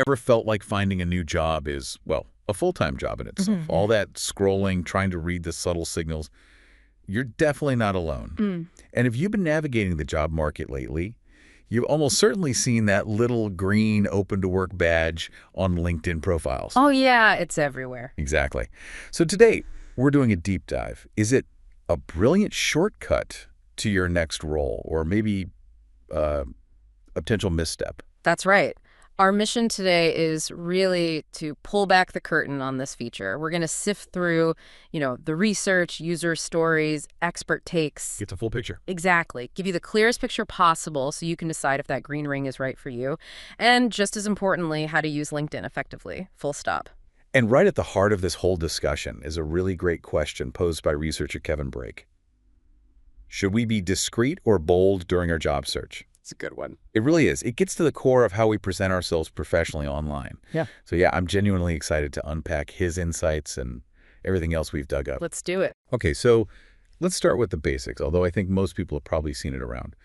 Ever felt like finding a new job is, well, a full-time job in itself? All that scrolling, trying to read the subtle signals, you're definitely not alone. And if you've been navigating the job market lately, you've almost certainly seen that little green open-to-work badge on LinkedIn profiles. Oh, yeah, it's everywhere. Exactly. So today, we're doing a deep dive. Is it a brilliant shortcut to your next role, or maybe a potential misstep? That's right. Our mission today is really to pull back the curtain on this feature. We're going to sift through, the research, user stories, expert takes. Get the full picture. Exactly. Give you the clearest picture possible so you can decide if that green ring is right for you. And just as importantly, how to use LinkedIn effectively. Full stop. And right at the heart of this whole discussion is a really great question posed by researcher Kevin Brake. Should we be discreet or bold during our job search? It's a good one. It really is. It gets to the core of how we present ourselves professionally online. Yeah. So yeah, I'm genuinely excited to unpack his insights and everything else we've dug up. Let's do it. Okay, so let's start with the basics, although I think most people have probably seen it around.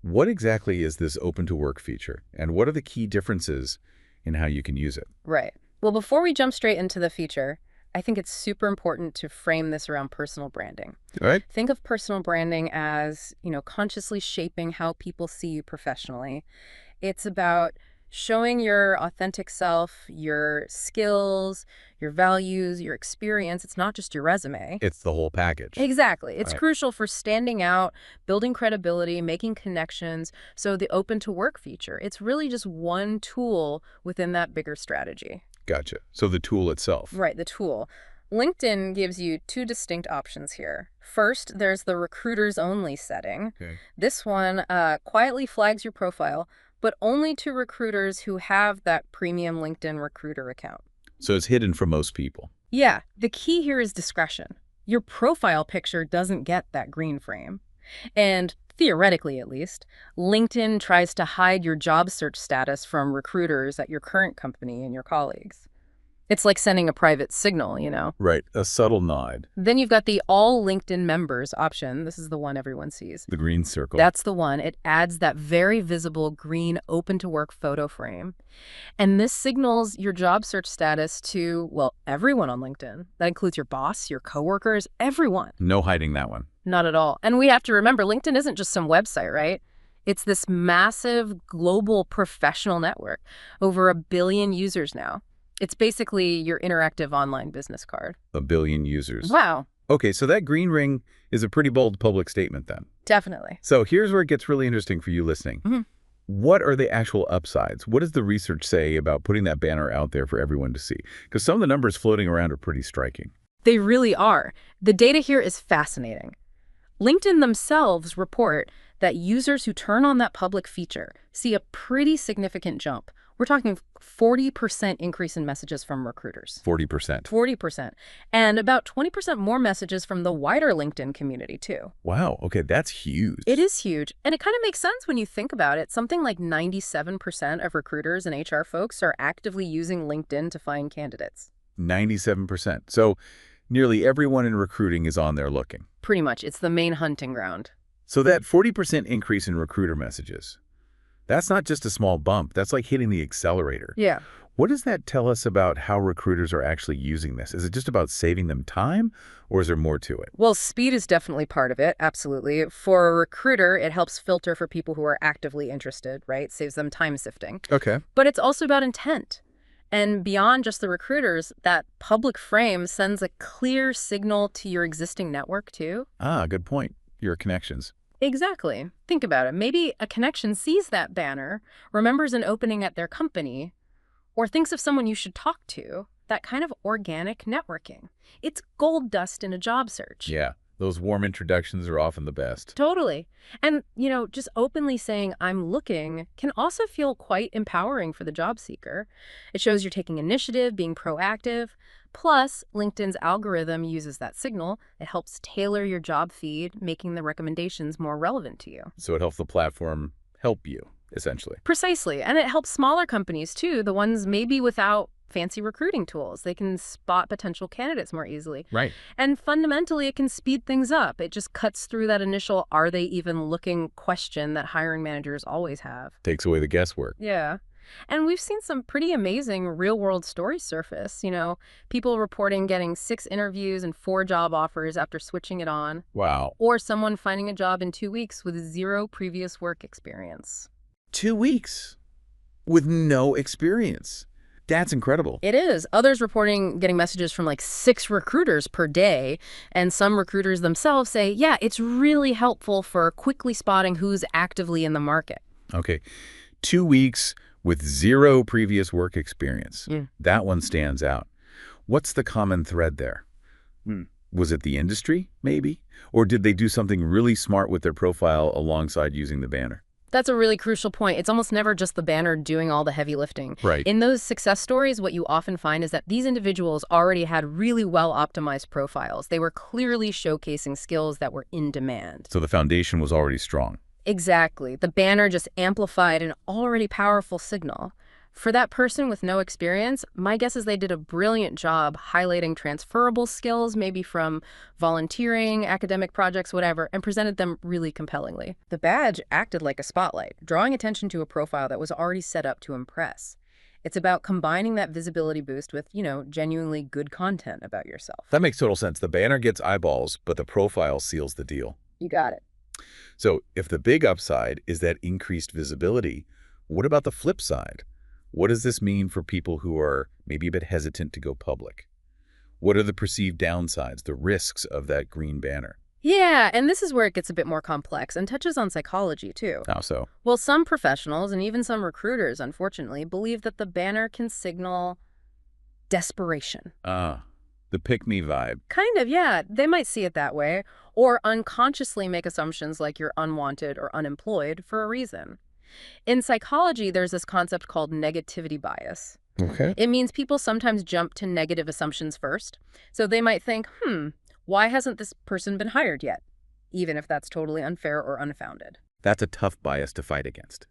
What exactly is this open-to-work feature, and what are the key differences in how you can use it? Right. Well, before we jump straight into the feature, I think it's super important to frame this around personal branding. All right. Think of personal branding as, consciously shaping how people see you professionally. It's about showing your authentic self, your skills, your values, your experience. It's not just your resume. It's the whole package. Exactly. It's Right. crucial for standing out, building credibility, making connections. So the open to work feature, it's really just one tool within that bigger strategy. Gotcha. So the tool itself. Right, the tool. LinkedIn gives you two distinct options here. First, there's the recruiters only setting. Okay. This one quietly flags your profile, but only to recruiters who have that premium LinkedIn recruiter account. So it's hidden from most people. Yeah, the key here is discretion. Your profile picture doesn't get that green frame. And theoretically, at least, LinkedIn tries to hide your job search status from recruiters at your current company and your colleagues. It's like sending a private signal, Right. A subtle nod. Then you've got the all LinkedIn members option. This is the one everyone sees. The green circle. That's the one. It adds that very visible green open to work photo frame. And this signals your job search status to, well, everyone on LinkedIn. That includes your boss, your coworkers, everyone. No hiding that one. Not at all. And we have to remember, LinkedIn isn't just some website, right? It's this massive global professional network. Over 1 billion users now. It's basically your interactive online business card. 1 billion users. Wow. Okay, so that green ring is a pretty bold public statement then. Definitely. So here's where it gets really interesting for you listening. Mhm. What are the actual upsides? What does the research say about putting that banner out there for everyone to see? Because some of the numbers floating around are pretty striking. They really are. The data here is fascinating. LinkedIn themselves report that users who turn on that public feature see a pretty significant jump. We're talking 40% increase in messages from recruiters. 40%. 40%. And about 20% more messages from the wider LinkedIn community, too. Wow, okay, that's huge. It is huge. And it kind of makes sense when you think about it. Something like 97% of recruiters and HR folks are actively using LinkedIn to find candidates. 97%. So nearly everyone in recruiting is on there looking. Pretty much. It's the main hunting ground. So that 40% increase in recruiter messages, that's not just a small bump. That's like hitting the accelerator. Yeah. What does that tell us about how recruiters are actually using this? Is it just about saving them time, or is there more to it? Well, speed is definitely part of it, absolutely. For a recruiter, it helps filter for people who are actively interested, right? Saves them time sifting. Okay. But it's also about intent. And beyond just the recruiters, that public frame sends a clear signal to your existing network, too. Ah, good point. Your connections. Exactly. Think about it. Maybe a connection sees that banner, remembers an opening at their company, or thinks of someone you should talk to. That kind of organic networking. It's gold dust in a job search. Yeah, those warm introductions are often the best. Totally. And, just openly saying, I'm looking, can also feel quite empowering for the job seeker. It shows you're taking initiative, being proactive. Plus, LinkedIn's algorithm uses that signal. It helps tailor your job feed, making the recommendations more relevant to you. So it helps the platform help you, essentially. Precisely. And it helps smaller companies, too, the ones maybe without fancy recruiting tools. They can spot potential candidates more easily. Right. And fundamentally, it can speed things up. It just cuts through that initial, are they even looking question that hiring managers always have. Takes away the guesswork. Yeah. And we've seen some pretty amazing real-world stories surface, people reporting getting 6 interviews and 4 job offers after switching it on, Wow. or someone finding a job in 2 weeks with 0 previous work experience. 2 weeks with no experience. That's incredible. It is. Others reporting getting messages from like 6 recruiters per day, and some recruiters themselves say, yeah, it's really helpful for quickly spotting who's actively in the market. Okay. 2 weeks with 0 previous work experience. That one stands out. What's the common thread there? Was it the industry, maybe? Or did they do something really smart with their profile alongside using the banner? That's a really crucial point. It's almost never just the banner doing all the heavy lifting. Right. In those success stories, what you often find is that these individuals already had really well-optimized profiles. They were clearly showcasing skills that were in demand. So the foundation was already strong. Exactly. The banner just amplified an already powerful signal. For that person with no experience, my guess is they did a brilliant job highlighting transferable skills, maybe from volunteering, academic projects, whatever, and presented them really compellingly. The badge acted like a spotlight, drawing attention to a profile that was already set up to impress. It's about combining that visibility boost with, genuinely good content about yourself. That makes total sense. The banner gets eyeballs, but the profile seals the deal. You got it. So if the big upside is that increased visibility, what about the flip side? What does this mean for people who are maybe a bit hesitant to go public? What are the perceived downsides, the risks of that green banner? Yeah, and this is where it gets a bit more complex and touches on psychology, too. How so? Well, some professionals and even some recruiters, unfortunately, believe that the banner can signal desperation. The pick-me vibe. Kind of, yeah. They might see it that way, or unconsciously make assumptions like you're unwanted or unemployed for a reason. In psychology, there's this concept called negativity bias. Okay. It means people sometimes jump to negative assumptions first. So they might think, why hasn't this person been hired yet? Even if that's totally unfair or unfounded. That's a tough bias to fight against.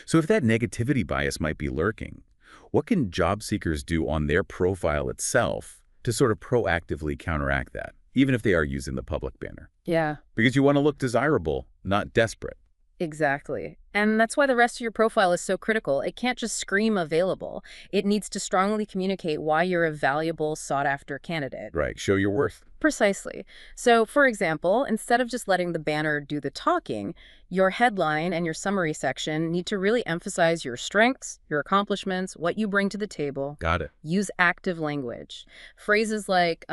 So if that negativity bias might be lurking, what can job seekers do on their profile itself to sort of proactively counteract that, even if they are using the public banner? Yeah. Because you want to look desirable, not desperate. Exactly. And that's why the rest of your profile is so critical. It can't just scream available. It needs to strongly communicate why you're a valuable, sought-after candidate. Right. Show your worth. Precisely. So, for example, instead of just letting the banner do the talking, your headline and your summary section need to really emphasize your strengths, your accomplishments, what you bring to the table. Got it. Use active language. Phrases like,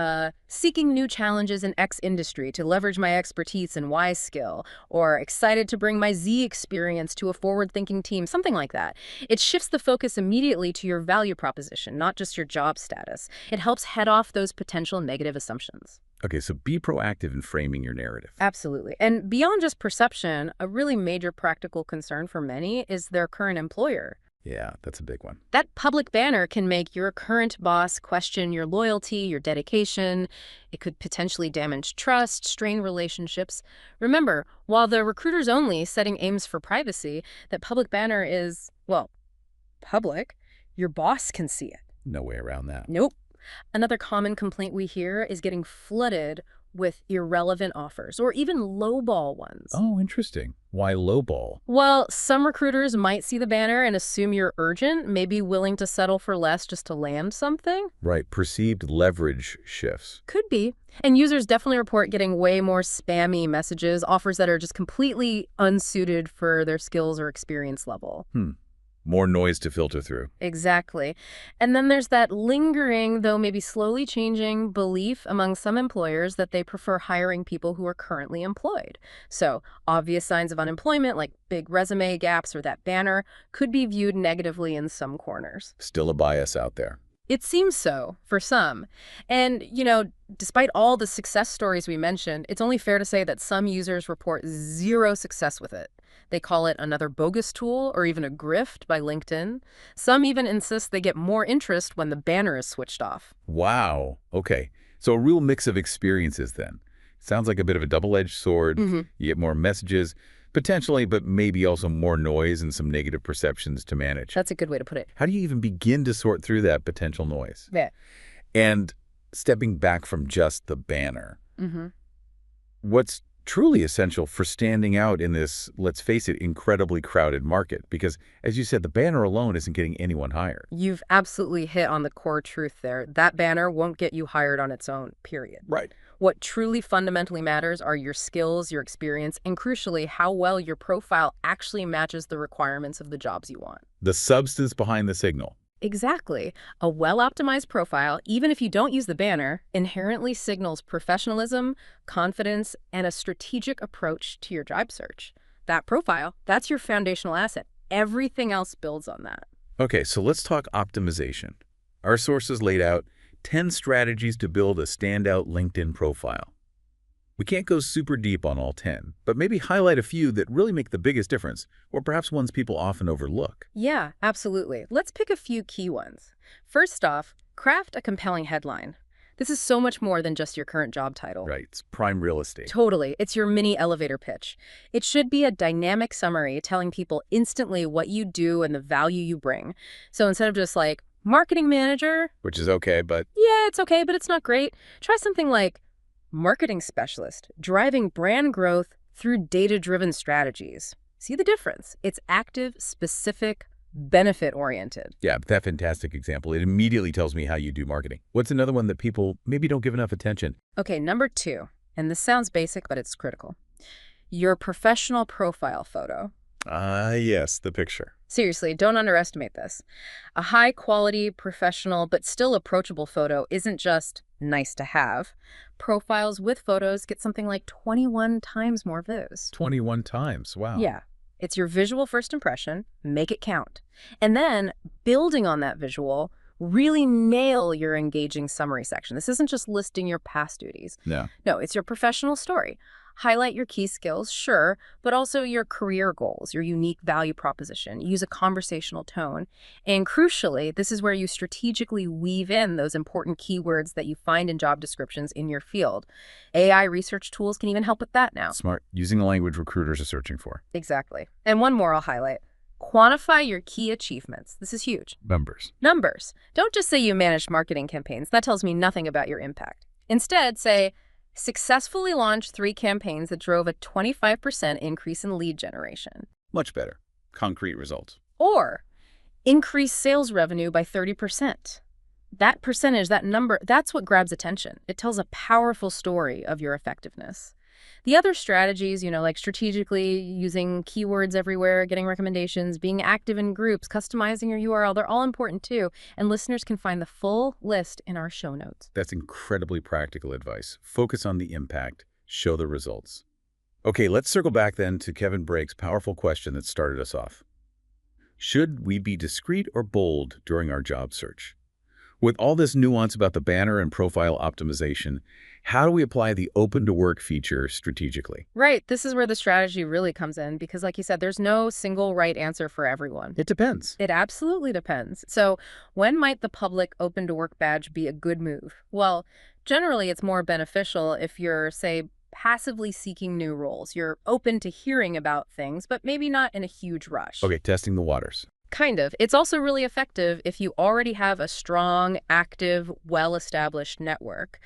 seeking new challenges in X industry to leverage my expertise in Y skill, or excited to bring my Z experience to a forward-thinking team, something like that. It shifts the focus immediately to your value proposition, not just your job status. It helps head off those potential negative assumptions. Okay, so be proactive in framing your narrative. Absolutely. And beyond just perception, a really major practical concern for many is their current employer. Yeah, that's a big one. That public banner can make your current boss question your loyalty, your dedication. It could potentially damage trust, strain relationships. Remember, while the recruiter's only setting aims for privacy, that public banner is, well, public. Your boss can see it. No way around that. Nope. Another common complaint we hear is getting flooded with irrelevant offers, or even lowball ones. Oh, interesting. Why lowball? Well, some recruiters might see the banner and assume you're urgent, maybe willing to settle for less just to land something. Right, perceived leverage shifts. Could be. And users definitely report getting way more spammy messages, offers that are just completely unsuited for their skills or experience level. More noise to filter through. Exactly. And then there's that lingering, though maybe slowly changing, belief among some employers that they prefer hiring people who are currently employed. So obvious signs of unemployment, like big resume gaps or that banner, could be viewed negatively in some corners. Still a bias out there. It seems so, for some. And, despite all the success stories we mentioned, it's only fair to say that some users report 0 success with it. They call it another bogus tool or even a grift by LinkedIn. Some even insist they get more interest when the banner is switched off. Wow. Okay. So a real mix of experiences then. Sounds like a bit of a double-edged sword. You get more messages, potentially, but maybe also more noise and some negative perceptions to manage. That's a good way to put it. How do you even begin to sort through that potential noise? Yeah. And stepping back from just the banner, what's Truly essential for standing out in this, let's face it, incredibly crowded market. Because, as you said, the banner alone isn't getting anyone hired. You've absolutely hit on the core truth there. That banner won't get you hired on its own, period. Right. What truly fundamentally matters are your skills, your experience, and crucially, how well your profile actually matches the requirements of the jobs you want. The substance behind the signal. Exactly. A well-optimized profile, even if you don't use the banner, inherently signals professionalism, confidence, and a strategic approach to your job search. That profile, that's your foundational asset. Everything else builds on that. Okay, so let's talk optimization. Our sources laid out 10 strategies to build a standout LinkedIn profile. We can't go super deep on all 10, but maybe highlight a few that really make the biggest difference, or perhaps ones people often overlook. Yeah, absolutely. Let's pick a few key ones. First off, craft a compelling headline. This is so much more than just your current job title. Right, it's prime real estate. Totally. It's your mini elevator pitch. It should be a dynamic summary telling people instantly what you do and the value you bring. So instead of just like, marketing manager, Which is okay, but yeah, it's okay, but it's not great, try something like marketing specialist, driving brand growth through data-driven strategies. See the difference? It's active, specific, benefit-oriented. yeah, that fantastic example. It immediately tells me how you do marketing. What's another one that people maybe don't give enough attention? Okay, number 2, and this sounds basic, but it's critical. Your professional profile photo. Yes, the picture. Seriously, don't underestimate this. A high-quality, professional, but still approachable photo isn't just nice to have. Profiles with photos get something like 21 times more views. 21 times, wow. Yeah. It's your visual first impression. Make it count. And then, building on that visual, really nail your engaging summary section. This isn't just listing your past duties. No. No, it's your professional story. Highlight your key skills, sure, but also your career goals, your unique value proposition. Use a conversational tone. And crucially, this is where you strategically weave in those important keywords that you find in job descriptions in your field. AI research tools can even help with that now. Smart. Using the language recruiters are searching for. Exactly. And one more I'll highlight. Quantify your key achievements. This is huge. Numbers. Numbers. Don't just say you managed marketing campaigns. That tells me nothing about your impact. Instead, say, successfully launched 3 campaigns that drove a 25% increase in lead generation. Much better. Concrete results. Or increase sales revenue by 30%. That percentage, that number, that's what grabs attention. It tells a powerful story of your effectiveness. The other strategies, like strategically using keywords everywhere, getting recommendations, being active in groups, customizing your URL, they're all important too. And listeners can find the full list in our show notes. That's incredibly practical advice. Focus on the impact. Show the results. Okay, let's circle back then to Kevin Brake's powerful question that started us off. Should we be discreet or bold during our job search? With all this nuance about the banner and profile optimization, how do we apply the open to work feature strategically? Right. This is where the strategy really comes in because, like you said, there's no single right answer for everyone. It depends. It absolutely depends. So when might the public open to work badge be a good move? Well, generally it's more beneficial if you're, say, passively seeking new roles. You're open to hearing about things, but maybe not in a huge rush. Okay, testing the waters. Kind of. It's also really effective if you already have a strong, active, well-established network.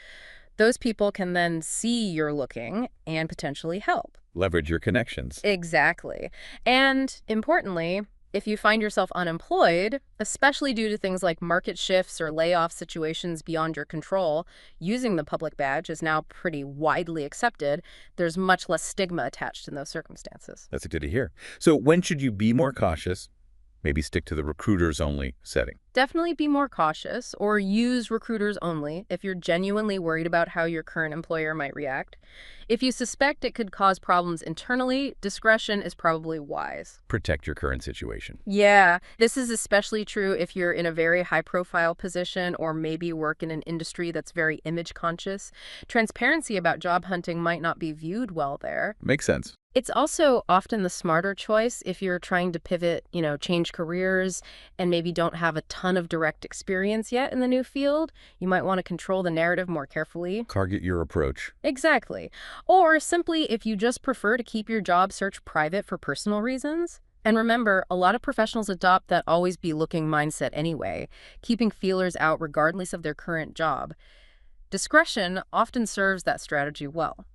Those people can then see you're looking and potentially help. Leverage your connections. Exactly. And importantly, if you find yourself unemployed, especially due to things like market shifts or layoff situations beyond your control, using the public badge is now pretty widely accepted. There's much less stigma attached in those circumstances. That's good to hear. So when should you be more cautious? Maybe stick to the recruiters only setting. Definitely be more cautious or use recruiters only if you're genuinely worried about how your current employer might react. If you suspect it could cause problems internally, discretion is probably wise. Protect your current situation. Yeah, this is especially true if you're in a very high-profile position or maybe work in an industry that's very image-conscious. Transparency about job hunting might not be viewed well there. Makes sense. It's also often the smarter choice if you're trying to pivot, change careers and maybe don't have a ton of direct experience yet in the new field. You might want to control the narrative more carefully. Target your approach. Exactly. Or simply if you just prefer to keep your job search private for personal reasons. And remember, a lot of professionals adopt that always be looking mindset anyway, keeping feelers out regardless of their current job. Discretion often serves that strategy well.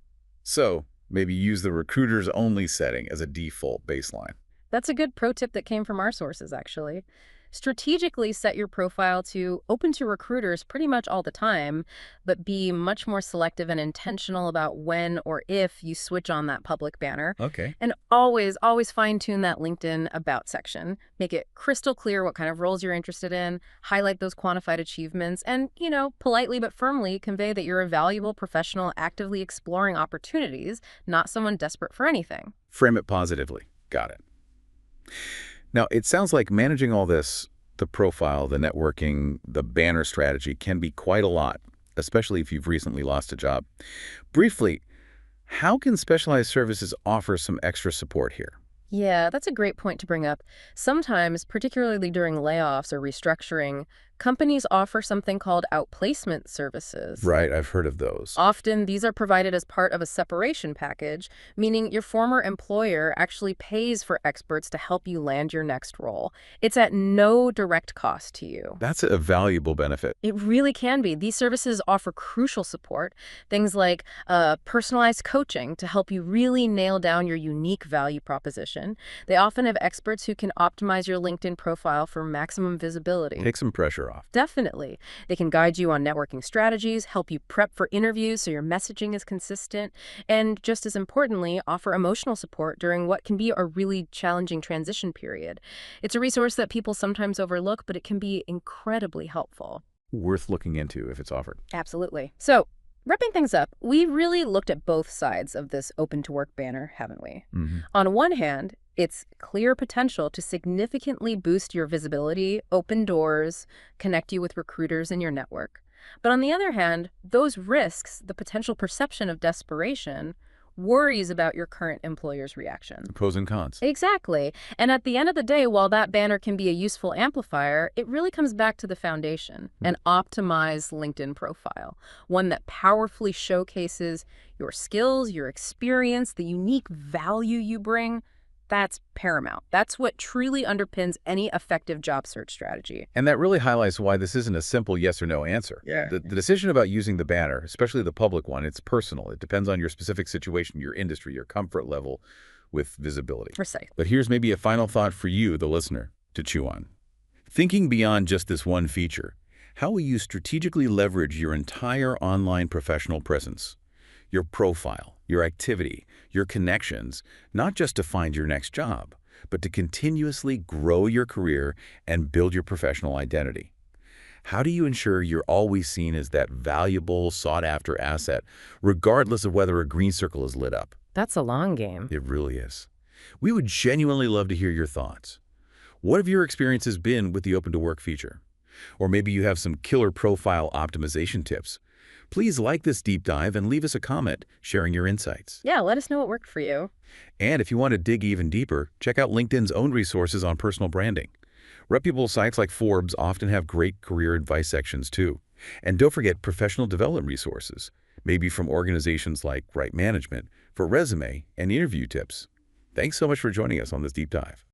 So, Maybe use the recruiters only setting as a default baseline. That's a good pro tip that came from our sources, actually. Strategically set your profile to open to recruiters pretty much all the time, but be much more selective and intentional about when or if you switch on that public banner. Okay. And always fine-tune that LinkedIn About section. Make it crystal clear what kind of roles you're interested in, highlight those quantified achievements, and, politely but firmly convey that you're a valuable professional actively exploring opportunities, not someone desperate for anything. Frame it positively. Got it. Now, it sounds like managing all this, the profile, the networking, the banner strategy, can be quite a lot, especially if you've recently lost a job. Briefly, how can specialized services offer some extra support here? Yeah, that's a great point to bring up. Sometimes, particularly during layoffs or restructuring, companies offer something called outplacement services. Right, I've heard of those. Often, these are provided as part of a separation package, meaning your former employer actually pays for experts to help you land your next role. It's at no direct cost to you. That's a valuable benefit. It really can be. These services offer crucial support, things like personalized coaching to help you really nail down your unique value proposition. They often have experts who can optimize your LinkedIn profile for maximum visibility. Take some pressure off. Definitely. They can guide you on networking strategies, help you prep for interviews so your messaging is consistent, and just as importantly, offer emotional support during what can be a really challenging transition period. It's a resource that people sometimes overlook, but it can be incredibly helpful. Worth looking into if it's offered. Absolutely. So, wrapping things up, we really looked at both sides of this open to work banner, haven't we? On one hand, its clear potential to significantly boost your visibility, open doors, connect you with recruiters in your network. But on the other hand, those risks, the potential perception of desperation, worries about your current employer's reaction. Pros and cons. Exactly. And at the end of the day, while that banner can be a useful amplifier, it really comes back to the foundation, an optimized LinkedIn profile, one that powerfully showcases your skills, your experience, the unique value you bring. That's paramount. That's what truly underpins any effective job search strategy. And that really highlights why this isn't a simple yes or no answer. Yeah. The decision about using the banner, especially the public one, it's personal. It depends on your specific situation, your industry, your comfort level with visibility. Precisely. But here's maybe a final thought for you, the listener, to chew on. Thinking beyond just this one feature, how will you strategically leverage your entire online professional presence? Your profile, your activity, your connections, not just to find your next job, but to continuously grow your career and build your professional identity. How do you ensure you're always seen as that valuable, sought-after asset, regardless of whether a green circle is lit up? That's a long game. It really is. We would genuinely love to hear your thoughts. What have your experiences been with the Open to Work feature? Or maybe you have some killer profile optimization tips. Please like this deep dive and leave us a comment sharing your insights. Yeah, let us know what worked for you. And if you want to dig even deeper, check out LinkedIn's own resources on personal branding. Reputable sites like Forbes often have great career advice sections too. And don't forget professional development resources, maybe from organizations like Right Management, for resume and interview tips. Thanks so much for joining us on this deep dive.